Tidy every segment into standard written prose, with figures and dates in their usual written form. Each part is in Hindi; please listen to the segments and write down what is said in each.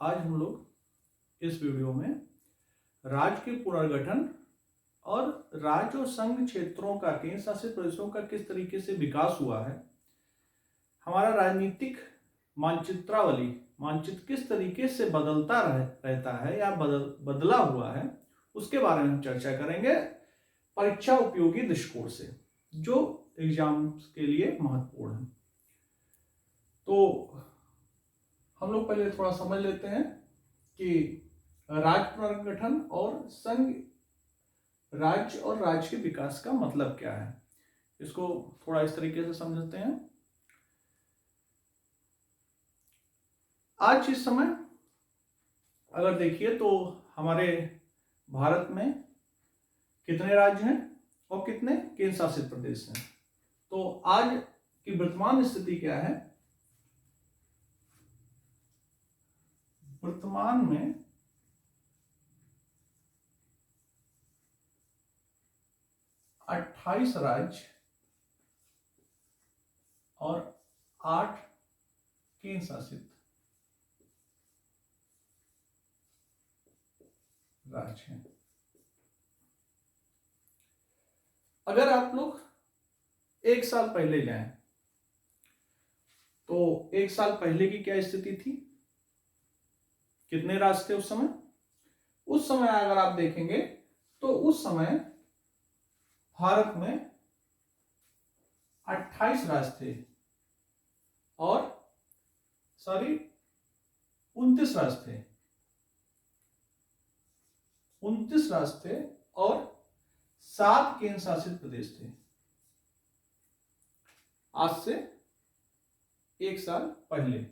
आज हम लोग इस वीडियो में राज्य के पुनर्गठन और राज्य और संघ क्षेत्रों का, केंद्र शासित प्रदेशों का किस तरीके से विकास हुआ है, हमारा राजनीतिक मानचित्र किस तरीके से बदलता रहता है या बदला हुआ है, उसके बारे में हम चर्चा करेंगे परीक्षा उपयोगी दृष्टिकोण से, जो एग्जाम्स के लिए महत्वपूर्ण है। तो हम लोग पहले थोड़ा समझ लेते हैं कि राज्य पुनर्गठन और संघ, राज्य और राज्य के विकास का मतलब क्या है। इसको थोड़ा इस तरीके से समझते हैं। आज इस समय अगर देखिए तो हमारे भारत में कितने राज्य हैं और कितने केंद्र शासित प्रदेश हैं। तो आज की वर्तमान स्थिति क्या है? वर्तमान में 28 राज्य और 8 केंद्र शासित राज्य हैं। अगर आप लोग एक साल पहले जाएं तो एक साल पहले की क्या स्थिति थी, कितने राज्य थे उस समय? उस समय अगर आप देखेंगे तो उस समय भारत में 28 राज्य थे और 29 राज्य थे। 29 राज्य थे और 7 केंद्र शासित प्रदेश थे। आज से एक साल पहले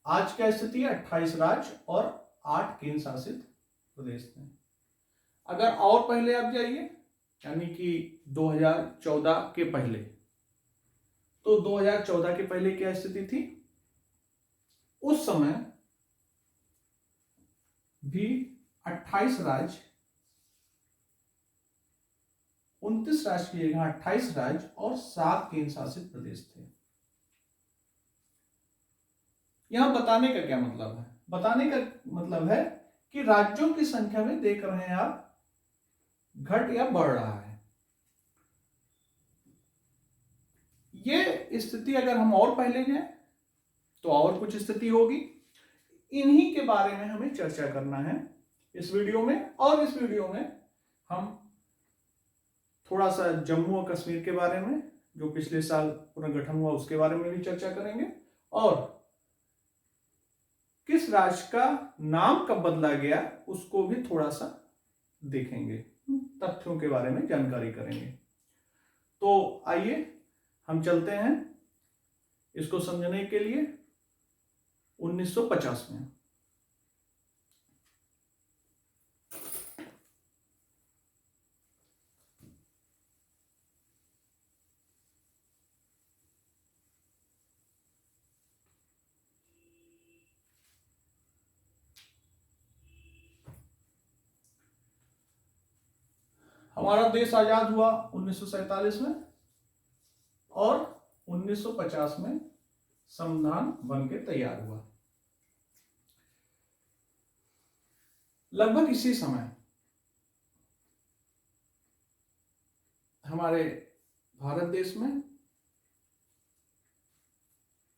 आज क्या स्थिति है? 28 राज्य और 8 केंद्र शासित प्रदेश थे। अगर और पहले आप जाइए, यानी कि 2014 के पहले, तो 2014 के पहले क्या स्थिति थी? उस समय भी 28 राज्य, 29 राज्य की जगह 28 राज्य और 7 केंद्र शासित प्रदेश थे। यहां बताने का क्या मतलब है? बताने का मतलब है कि राज्यों की संख्या में देख रहे हैं आप घट या बढ़ रहा है। ये स्थिति अगर हम और पहले जाएं तो और कुछ स्थिति होगी। इन्हीं के बारे में हमें चर्चा करना है इस वीडियो में। और इस वीडियो में हम थोड़ा सा जम्मू और कश्मीर के बारे में, जो पिछले साल पुनर्गठन हुआ, उसके बारे में भी चर्चा करेंगे, और किस राज्य का नाम कब बदला गया उसको भी थोड़ा सा देखेंगे, तथ्यों के बारे में जानकारी करेंगे। तो आइए हम चलते हैं इसको समझने के लिए 1950 में। हमारा देश आजाद हुआ 1947 में और 1950 में संविधान बनके तैयार हुआ। लगभग इसी समय हमारे भारत देश में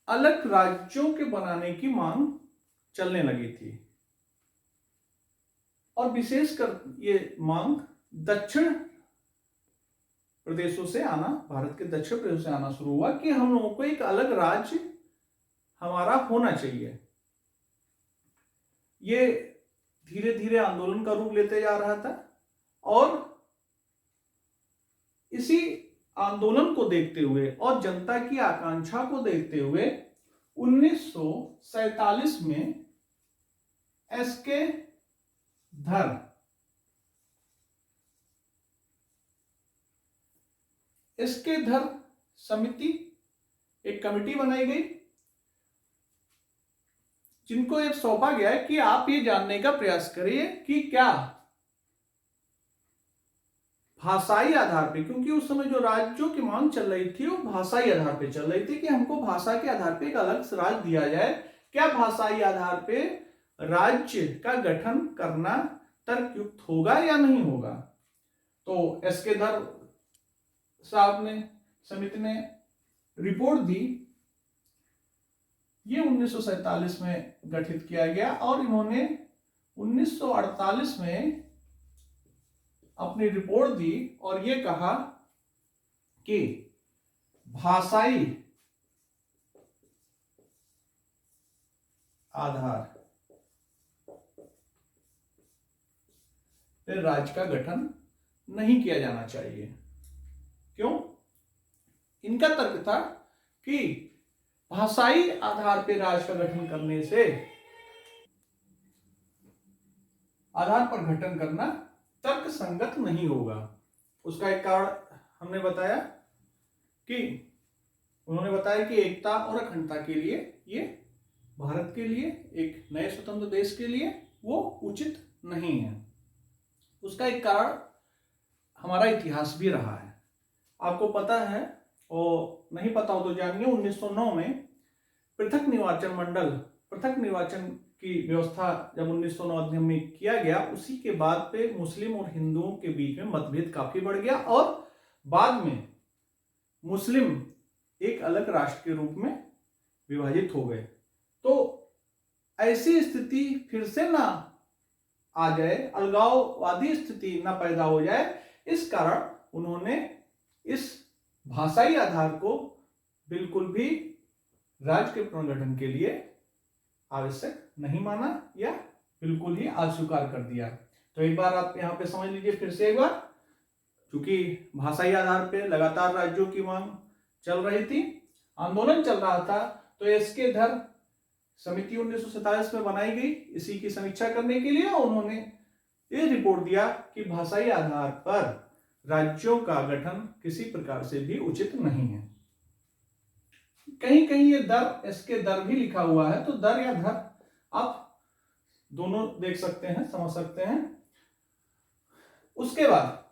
अलग राज्यों के बनाने की मांग चलने लगी थी, और विशेषकर ये मांग दक्षिण प्रदेशों से आना, भारत के दक्षिण प्रदेशों से आना शुरू हुआ कि हम लोगों को एक अलग राज्य हमारा होना चाहिए। ये धीरे धीरे आंदोलन का रूप लेते जा रहा था, और इसी आंदोलन को देखते हुए और जनता की आकांक्षा को देखते हुए 1947 में एसके धर समिति, एक कमेटी बनाई गई, जिनको ये सौंपा गया है कि आप ये जानने का प्रयास करिए कि क्या भाषाई आधार पे, क्योंकि उस समय जो राज्यों की मांग चल रही थी वो भाषाई आधार पे चल रही थी कि हमको भाषा के आधार पे एक अलग राज्य दिया जाए, क्या भाषाई आधार पे राज्य का गठन करना तर्कयुक्त होगा या नहीं होगा? तो एस.के. धर साहब ने, समिति ने रिपोर्ट दी। ये 1947 में गठित किया गया और इन्होंने 1948 में अपनी रिपोर्ट दी और ये कहा कि भाषाई आधार पर राज्य का गठन नहीं किया जाना चाहिए। क्यों? इनका तर्क था कि भाषाई आधार पर राज्य का गठन करने से आधार पर गठन करना तर्क संगत नहीं होगा। उसका एक कारण हमने बताया कि उन्होंने बताया कि एकता और अखंडता के लिए, ये भारत के लिए, एक नए स्वतंत्र देश के लिए वो उचित नहीं है। उसका एक कारण हमारा इतिहास भी रहा है। आपको पता है और नहीं पता हो तो जानिए, 1909 में पृथक निर्वाचन मंडल, पृथक निर्वाचन की व्यवस्था जब 1909 अधिनियम में किया गया, उसी के बाद पे मुस्लिम और हिंदुओं के बीच में मतभेद काफी बढ़ गया और बाद में मुस्लिम एक अलग राष्ट्र के रूप में विभाजित हो गए। तो ऐसी स्थिति फिर से ना आ जाए, अलगाववादी स्थिति ना पैदा हो जाए, इस कारण उन्होंने इस भाषाई आधार को बिल्कुल भी राज्य के पुनर्गठन के लिए आवश्यक नहीं माना या बिल्कुल ही अस्वीकार कर दिया। तो एक बार आप यहाँ पे समझ लीजिए फिर से एक बार, क्योंकि भाषाई आधार पे लगातार राज्यों की मांग चल रही थी, आंदोलन चल रहा था, तो एस.के. धर समिति 1947 में बनाई गई इसी की समीक्षा करने के लिए। उन्होंने ये रिपोर्ट दिया कि भाषाई आधार पर राज्यों का गठन किसी प्रकार से भी उचित नहीं है। कहीं कहीं ये दर, एस.के. दर भी लिखा हुआ है, तो दर या धर आप दोनों देख सकते हैं, समझ सकते हैं। उसके बाद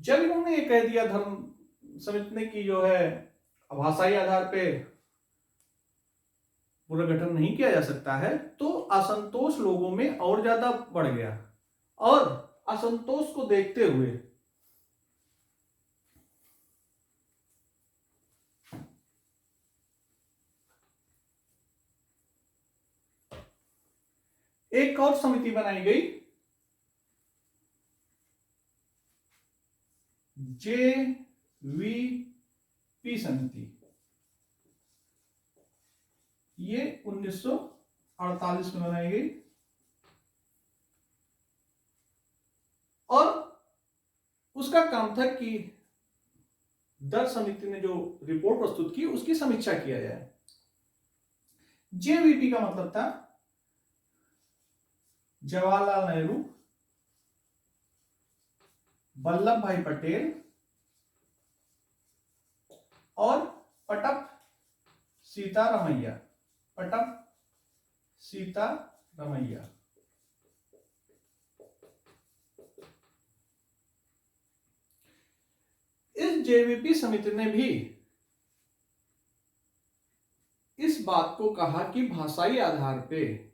जब इन्होंने ये कह दिया धर्म समिति ने कि जो है भाषाई आधार पे पुनर्गठन नहीं किया जा सकता है, तो असंतोष लोगों में और ज्यादा बढ़ गया और असंतोष को देखते हुए एक और समिति बनाई गई, जे.वी.पी. समिति। ये 1948 में बनाई गई और उसका काम था कि दर समिति ने जो रिपोर्ट प्रस्तुत की उसकी समीक्षा किया जाए। जे.वी.पी. का मतलब था जवाहरलाल नेहरू, वल्लभ भाई पटेल और पटप सीतारमैया, पटप सीतारमैया। इस जे.वी.पी. समिति ने भी इस बात को कहा कि भाषाई आधार पे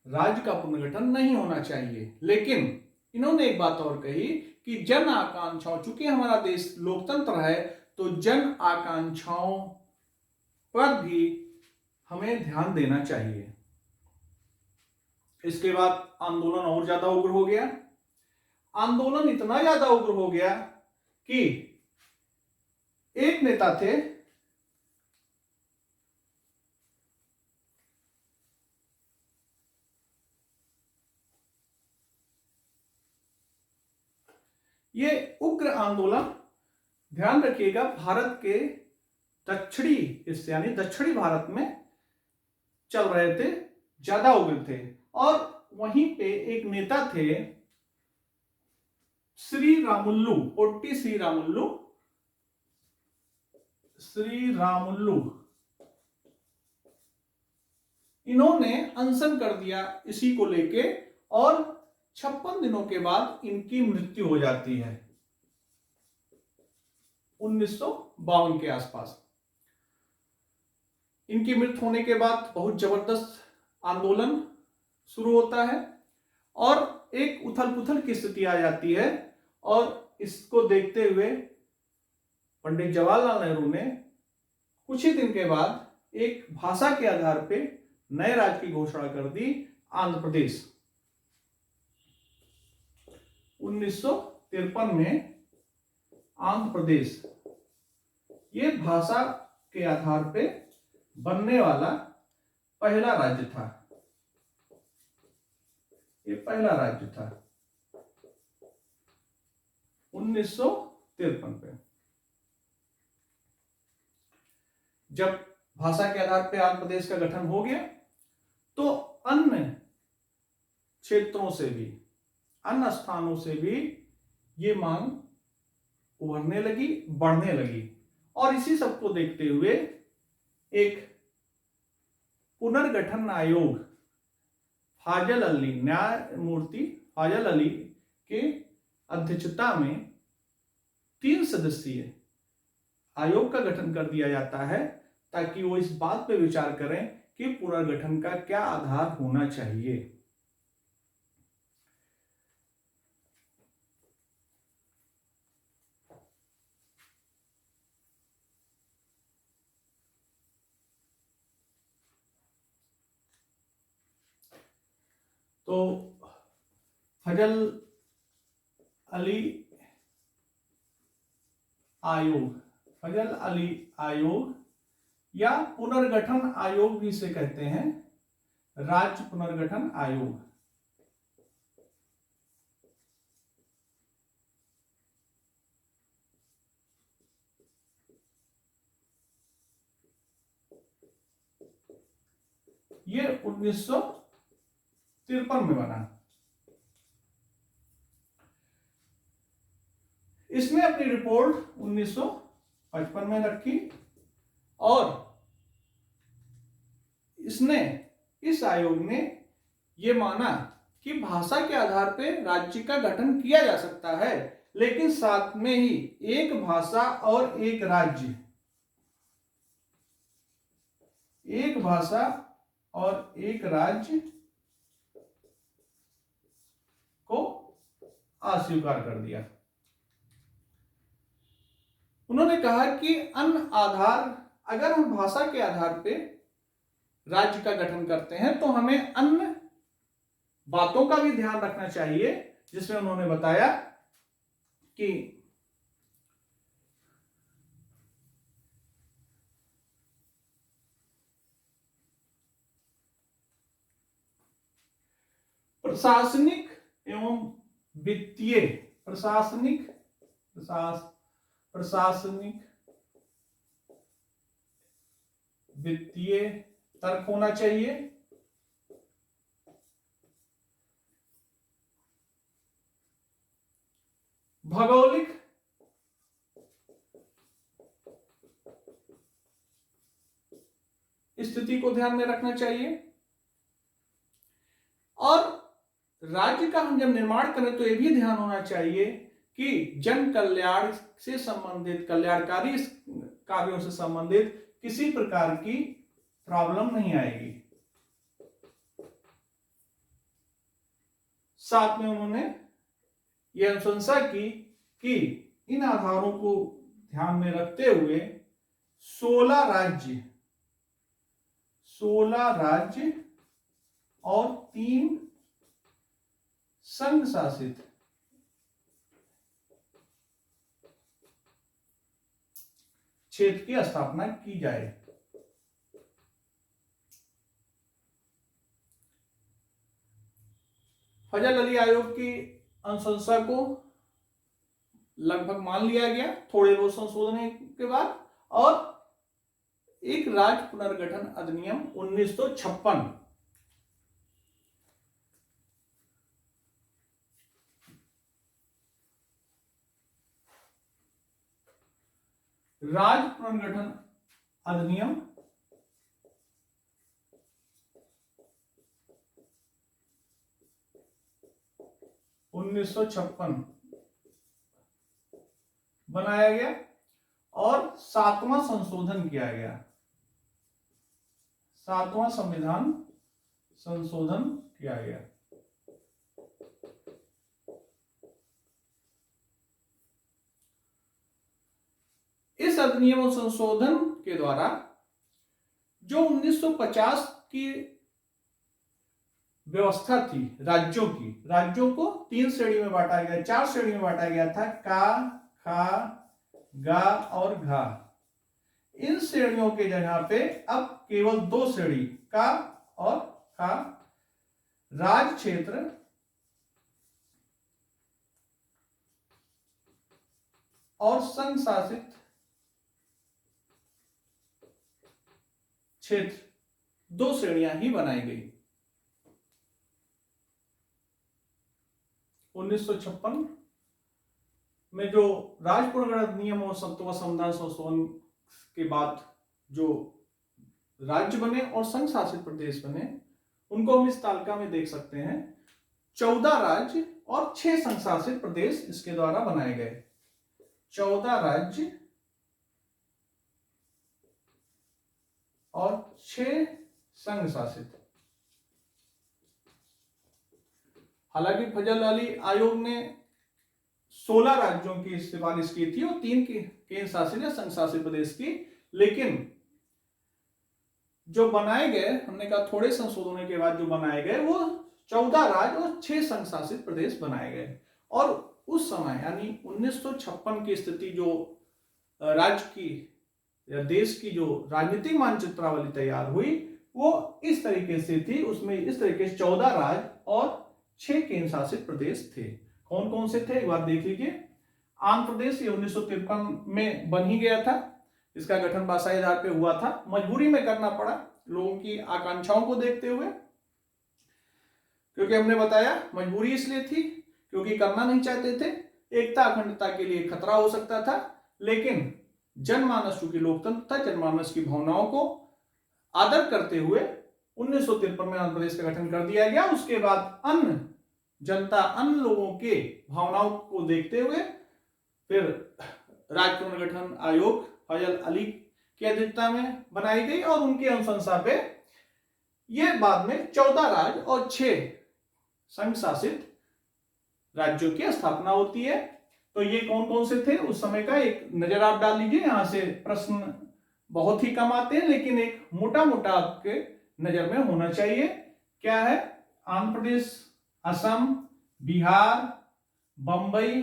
राज्य का पुनर्गठन नहीं होना चाहिए, लेकिन इन्होंने एक बात और कही कि जन आकांक्षाओं, चूंकि हमारा देश लोकतंत्र है, तो जन आकांक्षाओं पर भी हमें ध्यान देना चाहिए। इसके बाद आंदोलन और ज्यादा उग्र हो गया। आंदोलन इतना ज्यादा उग्र हो गया कि एक नेता थे, ये उग्र आंदोलन, ध्यान रखिएगा, भारत के दक्षिणी हिस्से यानी दक्षिणी भारत में चल रहे थे, ज्यादा उग्र थे। और वहीं पे एक नेता थे श्री रामुल्लू, पोट्टी श्री रामुल्लू, श्री रामुल्लू। इन्होंने अनशन कर दिया इसी को लेके और 56 दिनों के बाद इनकी मृत्यु हो जाती है 1952 के आसपास। इनकी मृत्यु होने के बाद बहुत जबरदस्त आंदोलन शुरू होता है और एक उथल पुथल की स्थिति आ जाती है। और इसको देखते हुए पंडित जवाहरलाल नेहरू ने कुछ ही दिन के बाद एक भाषा के आधार पे नए राज्य की घोषणा कर दी, आंध्र प्रदेश। 1953 में आंध्र प्रदेश ये भाषा के आधार पे बनने वाला पहला राज्य था। ये पहला राज्य था 1953 पे। जब भाषा के आधार पे आंध्र प्रदेश का गठन हो गया तो अन्य क्षेत्रों से भी, अन्य स्थानों से भी ये मांग उभरने लगी, बढ़ने लगी। और इसी सबको देखते हुए एक पुनर्गठन आयोग फाजल अली, न्यायमूर्ति फाजल अली के अध्यक्षता में 3 सदस्यीय आयोग का गठन कर दिया जाता है ताकि वो इस बात पे विचार करें कि पुनर्गठन का क्या आधार होना चाहिए। तो फजल अली आयोग, फजल अली आयोग या पुनर्गठन आयोग भी इसे कहते हैं, राज्य पुनर्गठन आयोग। ये 1953 में बना। इसने अपनी रिपोर्ट 1955 में रखी और इस आयोग ने यह माना कि भाषा के आधार पर राज्य का गठन किया जा सकता है, लेकिन साथ में ही एक भाषा और एक राज्य, एक भाषा और एक राज्य को अस्वीकार कर दिया। उन्होंने कहा कि अन्य आधार, अगर हम भाषा के आधार पे राज्य का गठन करते हैं तो हमें अन्य बातों का भी ध्यान रखना चाहिए, जिसमें उन्होंने बताया कि प्रशासनिक एवं वित्तीय, प्रशासनिक वित्तीय तर्क होना चाहिए। भौगोलिक स्थिति को ध्यान में रखना चाहिए। और राज्य का हम जब निर्माण करें तो यह भी ध्यान होना चाहिए कि जन कल्याण से संबंधित, कल्याणकारी कार्यों से संबंधित किसी प्रकार की प्रॉब्लम नहीं आएगी। साथ में उन्होंने यह अनुशंसा की कि इन आधारों को ध्यान में रखते हुए 16 राज्य और 3 संघ शासित क्षेत्र की स्थापना की जाए। फजल अली आयोग की अनुशंसा को लगभग मान लिया गया थोड़े बहुत संशोधन के बाद, और एक राज्य पुनर्गठन अधिनियम 1956 राज्य पुनर्गठन अधिनियम 1956 बनाया गया और 7वां संशोधन किया गया। 7वां संविधान संशोधन किया गया। इस अधिनियम संशोधन के द्वारा जो 1950 की व्यवस्था थी राज्यों की, राज्यों को 3 श्रेणी में बांटा गया, 4 श्रेणी में बांटा गया था, का, खा, गा और घा। इन श्रेणियों के जगह पे अब केवल 2 श्रेणी, का और खा, राज क्षेत्र और संघ शासित क्षेत्र, 2 श्रेणियां ही बनाई गई। 1956 में जो राज्य पुनर्गठन अधिनियम और 7वां संविधान संशोधन के बाद जो राज्य बने और संघ शासित प्रदेश बने, उनको हम इस तालिका में देख सकते हैं। 14 राज्य और 6 संघ शासित प्रदेश इसके द्वारा बनाए गए। 14 राज्य और 6 संघ शासित। हालांकि फजल अली आयोग ने 16 राज्यों की सिफारिश की थी और 3 की केंद्र शासित या संघ शासित प्रदेश की, लेकिन जो बनाए गए, हमने कहा थोड़े संशोधनों के बाद जो बनाए गए वो 14 राज्य और 6 संघ शासित प्रदेश बनाए गए। और उस समय यानी 1956 की स्थिति जो राज्य की या देश की जो राजनीतिक मानचित्रावली तैयार हुई वो इस तरीके से थी। उसमें इस तरीके से 14 राज्य और 6 केंद्र शासित प्रदेश थे। कौन कौन से थे एक बार देख लीजिए। आंध्र प्रदेश ये 1953 में बन ही गया था। इसका गठन भाषाई आधार पे हुआ था, मजबूरी में करना पड़ा लोगों की आकांक्षाओं को देखते हुए, क्योंकि हमने बताया मजबूरी इसलिए थी क्योंकि करना नहीं चाहते थे, एकता अखंडता के लिए खतरा हो सकता था। लेकिन जनमानस, चूंकि लोकतंत्र था, जनमानस की भावनाओं को आदर करते हुए 1953 में आंध्र प्रदेश का गठन कर दिया गया। उसके बाद अन्य जनता, अन्य लोगों के भावनाओं को देखते हुए फिर राज्य पुनर्गठन आयोग फजल अली की अध्यक्षता में बनाई गई और उनकी अनुशंसा पे ये बाद में 14 राज्य और 6 संघ शासित राज्यों की स्थापना होती है। तो ये कौन कौन से थे उस समय का एक नजर आप डाल लीजिए। यहां से प्रश्न बहुत ही कम आते हैं, लेकिन एक मोटा मोटा आपके नजर में होना चाहिए। क्या है? आंध्र प्रदेश, असम, बिहार, बंबई,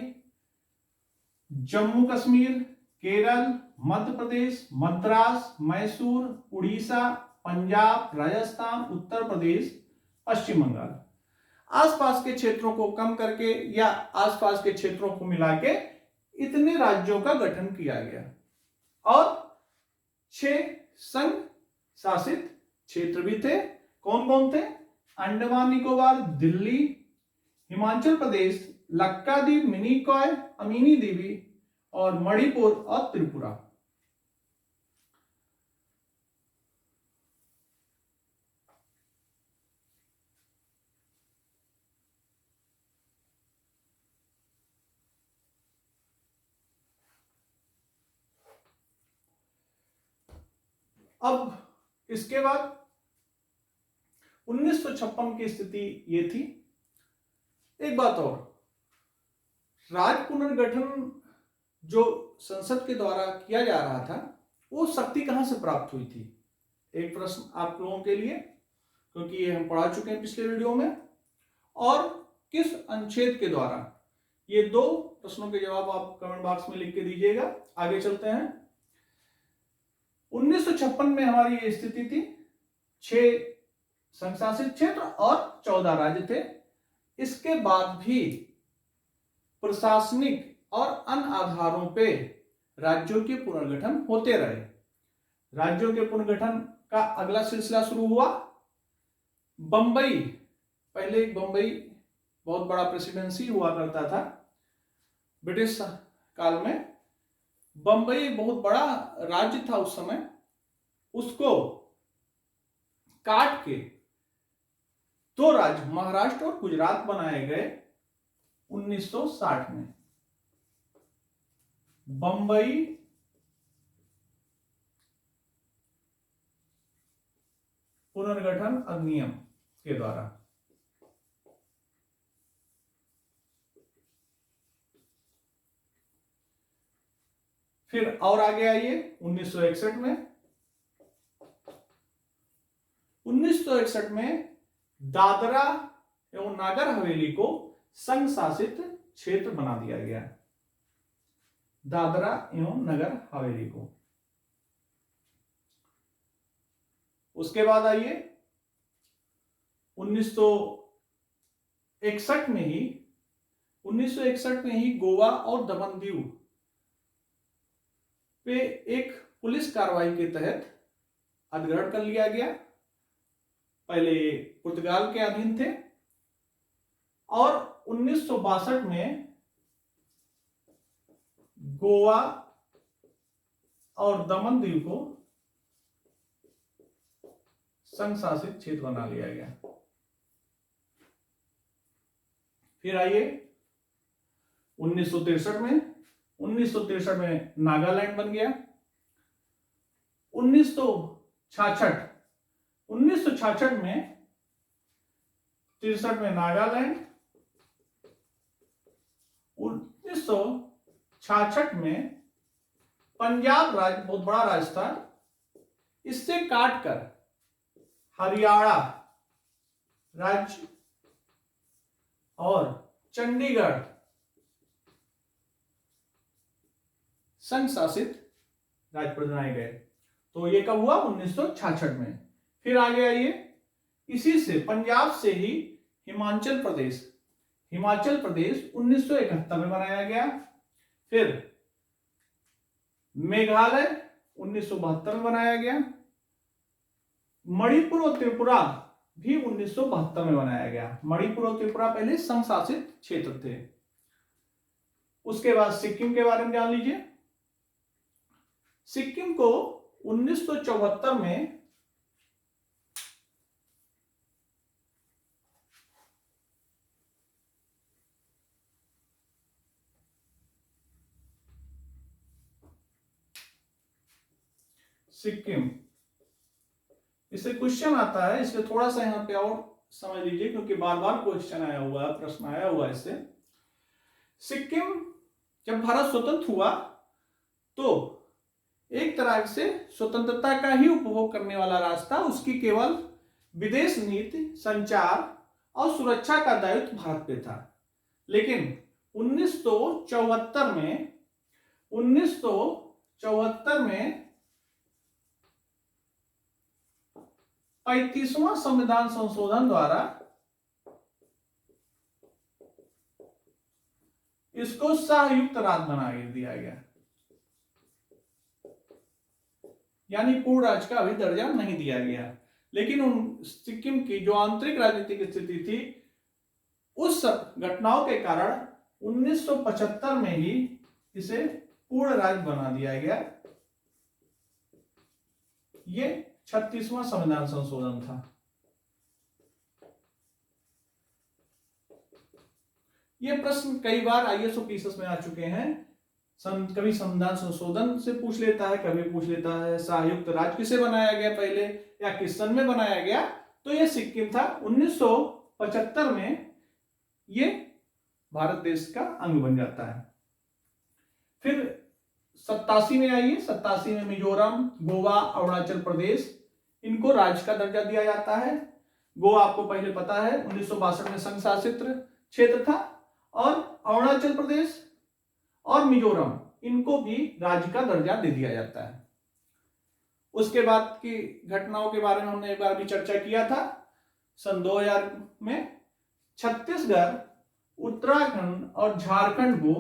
जम्मू कश्मीर, केरल, मध्य प्रदेश, मद्रास, मैसूर, उड़ीसा, पंजाब, राजस्थान, उत्तर प्रदेश, पश्चिम बंगाल। आसपास के क्षेत्रों को कम करके या आसपास के क्षेत्रों को मिला के इतने राज्यों का गठन किया गया और 6 संघ शासित क्षेत्र भी थे। कौन कौन थे? अंडमान निकोबार, दिल्ली, हिमाचल प्रदेश, लक्काद्वीप, मिनिकॉय, अमीनी द्वीप और मणिपुर और त्रिपुरा। अब इसके बाद 1956 की स्थिति ये थी। एक बात और, राज्य पुनर्गठन जो संसद के द्वारा किया जा रहा था वो शक्ति कहां से प्राप्त हुई थी? एक प्रश्न आप लोगों के लिए, क्योंकि ये हम पढ़ा चुके हैं पिछले वीडियो में। और किस अनुच्छेद के द्वारा? ये 2 प्रश्नों के जवाब आप कमेंट बॉक्स में लिख के दीजिएगा। आगे चलते हैं। 1956 में हमारी ये स्थिति थी, 6 संघ शासित क्षेत्र और 14 राज्य थे। इसके बाद भी प्रशासनिक और अन्य आधारों पे राज्यों के पुनर्गठन होते रहे। राज्यों के पुनर्गठन का अगला सिलसिला शुरू हुआ बंबई। पहले बंबई बहुत बड़ा प्रेसिडेंसी हुआ करता था ब्रिटिश काल में। बंबई बहुत बड़ा राज्य था उस समय, उसको काट के 2 राज्य महाराष्ट्र और गुजरात बनाए गए 1960 में। बंबई पुनर्गठन अधिनियम के द्वारा। फिर और आगे आइए 1961 में। 1961 में दादरा एवं नागर हवेली को संघ शासित क्षेत्र बना दिया गया। दादरा एवं नगर हवेली को। उसके बाद आइए 1961 में ही गोवा और दमन दीव पे एक पुलिस कार्रवाई के तहत अधिग्रहण कर लिया गया। पहले पुर्तगाल के अधीन थे और 1962 में गोवा और दमन दीव को संघ शासित क्षेत्र बना लिया गया। फिर आइए 1963 में नागालैंड बन गया। 1966 में 63 में नागालैंड, 1966 में पंजाब राज्य बहुत बड़ा राज्य था, इससे काटकर हरियाणा राज्य और चंडीगढ़ संघ शासित राज्य बनाए गए। तो ये कब हुआ? 1966 में। फिर आगे आइए, इसी से पंजाब से ही हिमाचल प्रदेश 1971 में बनाया गया। फिर मेघालय 1972 में बनाया गया। मणिपुर और त्रिपुरा भी 1972 में बनाया गया। मणिपुर और त्रिपुरा पहले संघ शासित क्षेत्र थे। उसके बाद सिक्किम के बारे में जान लीजिए। सिक्किम को 1974 में सिक्किम, इससे क्वेश्चन आता है, इसलिए थोड़ा सा यहां पे और समझ लीजिए क्योंकि बार बार क्वेश्चन आया हुआ है, प्रश्न आया हुआ है इससे। सिक्किम जब भारत स्वतंत्र हुआ तो एक तरह से स्वतंत्रता का ही उपभोग करने वाला रास्ता, उसकी केवल विदेश नीति, संचार और सुरक्षा का दायित्व भारत पे था। लेकिन 1974 में 35वां संविधान संशोधन द्वारा इसको सहयुक्त राज्य बना दिया गया, यानी पूर्ण राज्य का अभी दर्जा नहीं दिया गया। लेकिन सिक्किम की जो आंतरिक राजनीतिक स्थिति थी, उस सब घटनाओं के कारण 1975 में ही इसे पूर्ण राज्य बना दिया गया। ये 36वां संविधान संशोधन था। ये प्रश्न कई बार आईएएस और पीसीएस में आ चुके हैं। कभी संविधान संशोधन से पूछ लेता है, कभी पूछ लेता है संयुक्त राज्य किसे बनाया गया पहले या किस सन में बनाया गया। तो ये सिक्किम था। 1975 में ये भारत देश का अंग बन जाता है। फिर 87 में आइए, 87 में मिजोरम, गोवा, अरुणाचल प्रदेश, इनको राज्य का दर्जा दिया जाता है। गोवा आपको पहले पता है 1962 में संघ शासित क्षेत्र था, और अरुणाचल प्रदेश और मिजोरम, इनको भी राज्य का दर्जा दे दिया जाता है। उसके बाद की घटनाओं के बारे में हमने एक बार भी चर्चा किया था। सन 2000 में छत्तीसगढ़, उत्तराखंड और झारखंड को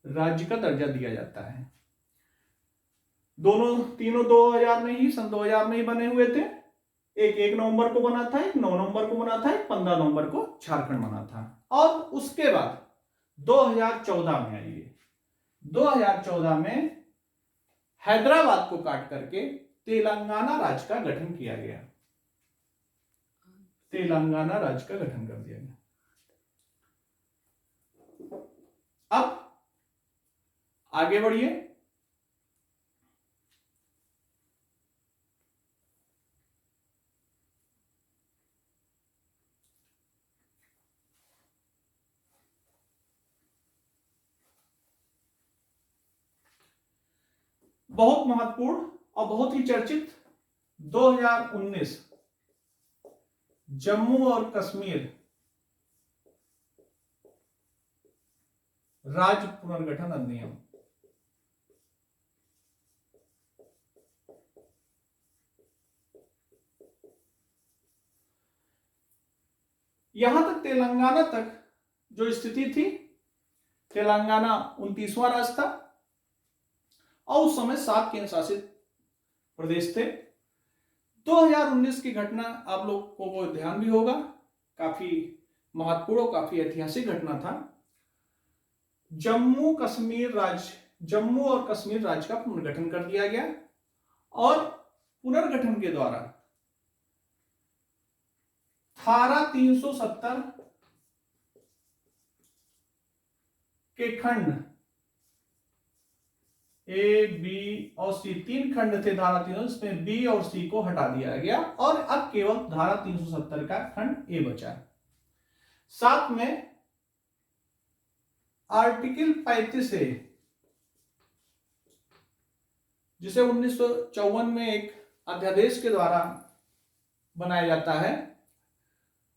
राज्य का दर्जा दिया जाता है। तीनों 2000 में ही, सन 2000 में ही बने हुए थे। एक 1 नवंबर को बना था, एक 9 नवंबर को बना था, एक 15 नवंबर को झारखंड बना था। और उसके बाद 2014 में आइए, 2014 में हैदराबाद को काट करके तेलंगाना राज्य का गठन किया गया। तेलंगाना राज्य का गठन कर दिया गया। अब आगे बढ़िए। बहुत महत्वपूर्ण और बहुत ही चर्चित 2019 जम्मू और कश्मीर राज्य पुनर्गठन अधिनियम। यहां तक तेलंगाना तक जो स्थिति थी, तेलंगाना 29वां राज्य था और उस समय 7 केंद्र शासित प्रदेश थे। 2019 की घटना आप लोगों को ध्यान भी होगा, काफी महत्वपूर्ण और काफी ऐतिहासिक घटना था। जम्मू और कश्मीर राज्य का पुनर्गठन कर दिया गया और पुनर्गठन के द्वारा धारा 370 के खंड ए, बी और सी, 3 खंड थे धारा 300, इसमें बी और सी को हटा दिया गया और अब केवल धारा 370 का खंड ए बचा। साथ में आर्टिकल 35 ए, जिसे 1954 में एक अध्यादेश के द्वारा बनाया जाता है,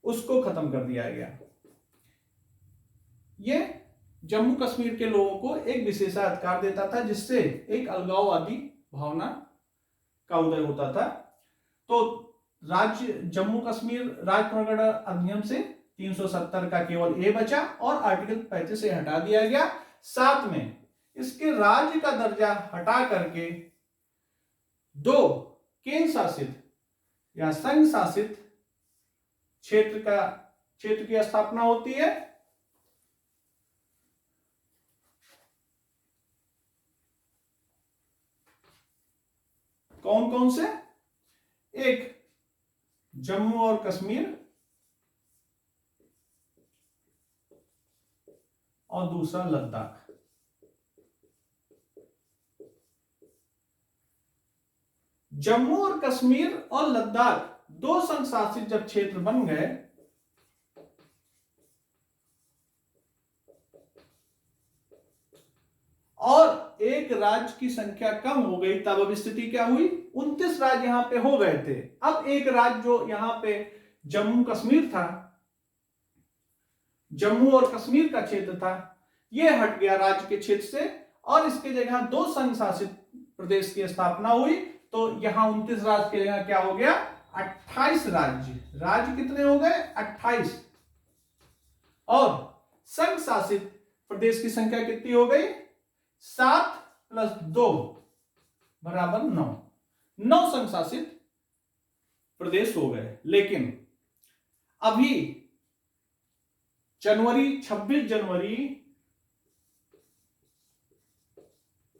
उसको खत्म कर दिया गया। ये जम्मू कश्मीर के लोगों को एक विशेषाधिकार देता था, जिससे एक अलगाववादी भावना का उदय होता था। तो जम्मू कश्मीर राज्य पुनर्गठन अधिनियम से 370 का केवल ए बचा और आर्टिकल 35 से हटा दिया गया। साथ में इसके राज्य का दर्जा हटा करके 2 केंद्र शासित या संघ शासित क्षेत्र की स्थापना होती है। कौन कौन से? एक जम्मू और कश्मीर और दूसरा लद्दाख। जम्मू और कश्मीर और लद्दाख 2 संघ शासित जब क्षेत्र बन गए और एक राज्य की संख्या कम हो गई, तब अब स्थिति क्या हुई? 29 राज्य यहां पे हो गए थे। अब एक राज्य जो यहां पे जम्मू कश्मीर था, जम्मू और कश्मीर का क्षेत्र था, यह हट गया राज्य के क्षेत्र से और इसके जगह 2 संघ शासित प्रदेश की स्थापना हुई। तो यहां 29 राज्य की जगह क्या हो गया? 28 राज्य। राज्य कितने हो गए? 28। और संघ शासित प्रदेश की संख्या कितनी हो गई? 7 + 2 बराबर 9। 9 संघ शासित प्रदेश हो गए। लेकिन अभी 26 जनवरी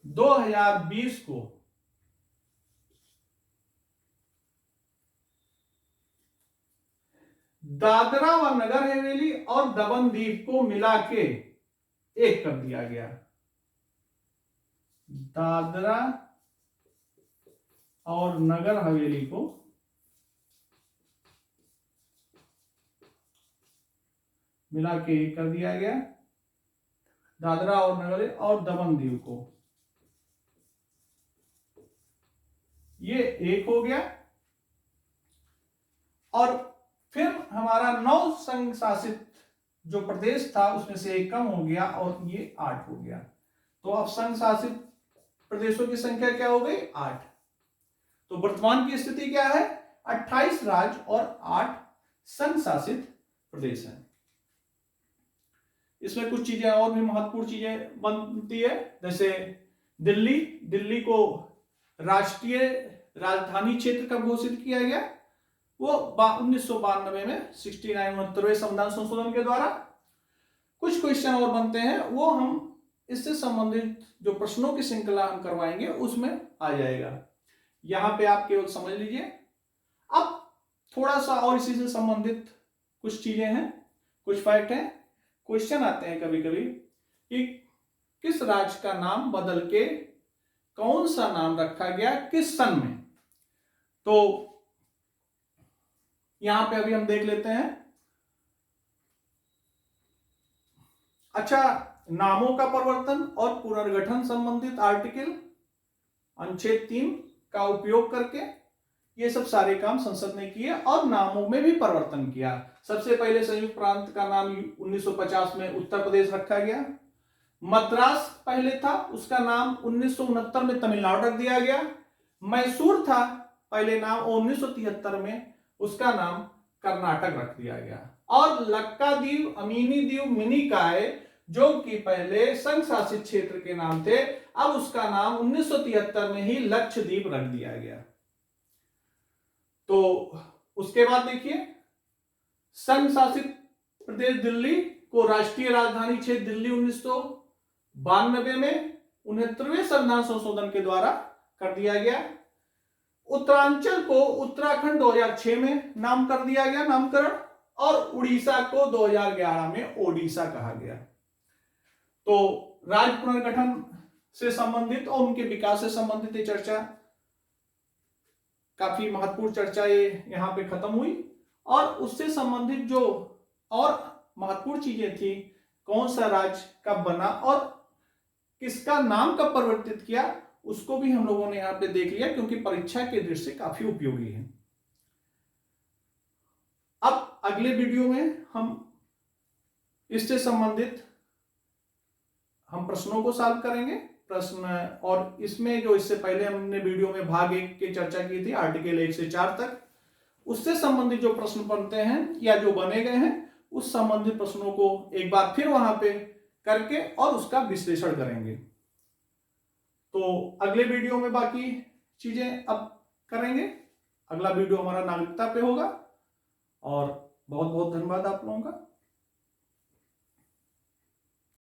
2020 को दादरा व नगर हवेली और दमन दीव को मिला के एक कर दिया गया। दादरा और नगर हवेली को मिला के एक कर दिया गया। दादरा और नगर और दमन दीव को ये एक हो गया और फिर हमारा 9 संघ शासित जो प्रदेश था उसमें से एक कम हो गया और ये 8 हो गया। तो अब संघ शासित प्रदेशों की संख्या क्या हो गई? 8। तो वर्तमान की स्थिति क्या है? 28 राज्य और 8 संघ शासित प्रदेश हैं। इसमें कुछ चीजें और भी महत्वपूर्ण चीजें बनती है, जैसे दिल्ली को राष्ट्रीय राजधानी क्षेत्र कब घोषित किया गया? वो 1992 में 69वें संविधान संशोधन के द्वारा। कुछ क्वेश्चन और बनते हैं, वो हम इससे संबंधित जो प्रश्नों की श्रृंखला हम करवाएंगे उसमें आ जाएगा। यहां पे आप केवल समझ लीजिए। अब थोड़ा सा और इसी से संबंधित कुछ चीजें हैं, कुछ फैक्ट हैं। क्वेश्चन आते हैं कभी कभी कि किस राज्य का नाम बदल के कौन सा नाम रखा गया, किस सन में? तो यहां पे अभी हम देख लेते हैं। अच्छा, नामों का परिवर्तन और पुनर्गठन संबंधित आर्टिकल अनुच्छेद 3 का उपयोग करके ये सब सारे काम संसद ने किए और नामों में भी परिवर्तन किया। सबसे पहले संयुक्त प्रांत का नाम 1950 में उत्तर प्रदेश रखा गया। मद्रास पहले था, उसका नाम 1969 में तमिलनाडु रख दिया गया। मैसूर था पहले नाम, 1973 में उसका नाम कर्नाटक रख दिया गया। और लक्काद्वीप, अमीनी द्वीप, मिनिकॉय जो कि पहले संघ शासित क्षेत्र के नाम थे, अब उसका नाम 1973 में ही लक्षद्वीप रख दिया गया। तो उसके बाद देखिए, संघ शासित प्रदेश दिल्ली को राष्ट्रीय राजधानी क्षेत्र दिल्ली 1992 में 69वें संविधान संशोधन के द्वारा कर दिया गया। उत्तरांचल को उत्तराखंड 2006 में नाम कर दिया गया नामकरण, और उड़ीसा को 2011 में ओडिशा कहा गया। तो राज्य पुनर्गठन से संबंधित और उनके विकास से संबंधित ये चर्चा, काफी महत्वपूर्ण चर्चा ये यहाँ पे खत्म हुई। और उससे संबंधित जो और महत्वपूर्ण चीजें थी, कौन सा राज्य कब बना और किसका नाम कब परिवर्तित किया, उसको भी हम लोगों ने यहाँ पे देख लिया, क्योंकि परीक्षा के दृष्टि से काफी उपयोगी है। अब अगले वीडियो में हम इससे संबंधित हम प्रश्नों को सॉल्व करेंगे। प्रश्न, और इसमें जो इससे पहले हमने वीडियो में भाग 1 की चर्चा की थी, आर्टिकल 1 से 4 तक, उससे संबंधित जो प्रश्न बनते हैं या जो बने गए हैं, उस संबंधित प्रश्नों को एक बार फिर वहां पे करके और उसका विश्लेषण करेंगे। तो अगले वीडियो में बाकी चीजें अब करेंगे। अगला वीडियो हमारा नागरिकता पे होगा। और बहुत बहुत धन्यवाद आप लोगों का।